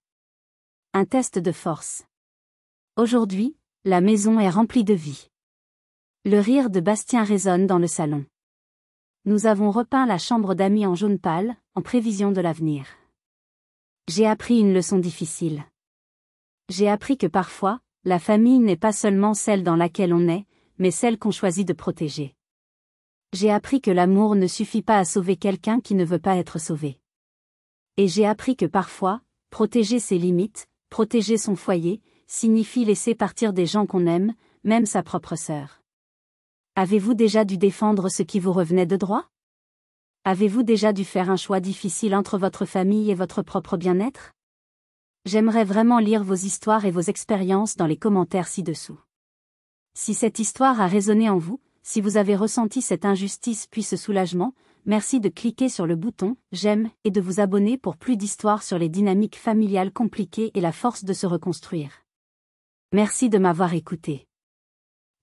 Un test de force. Aujourd'hui, la maison est remplie de vie. Le rire de Bastien résonne dans le salon. Nous avons repeint la chambre d'amis en jaune pâle, en prévision de l'avenir. J'ai appris une leçon difficile. J'ai appris que parfois, la famille n'est pas seulement celle dans laquelle on est, mais celle qu'on choisit de protéger. J'ai appris que l'amour ne suffit pas à sauver quelqu'un qui ne veut pas être sauvé. Et j'ai appris que parfois, protéger ses limites, protéger son foyer, signifie laisser partir des gens qu'on aime, même sa propre sœur. Avez-vous déjà dû défendre ce qui vous revenait de droit? Avez-vous déjà dû faire un choix difficile entre votre famille et votre propre bien-être? J'aimerais vraiment lire vos histoires et vos expériences dans les commentaires ci-dessous. Si cette histoire a résonné en vous, si vous avez ressenti cette injustice puis ce soulagement, merci de cliquer sur le bouton « J'aime » et de vous abonner pour plus d'histoires sur les dynamiques familiales compliquées et la force de se reconstruire. Merci de m'avoir écouté.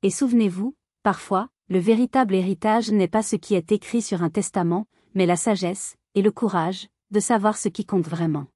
Et souvenez-vous, parfois, le véritable héritage n'est pas ce qui est écrit sur un testament, mais la sagesse, et le courage, de savoir ce qui compte vraiment.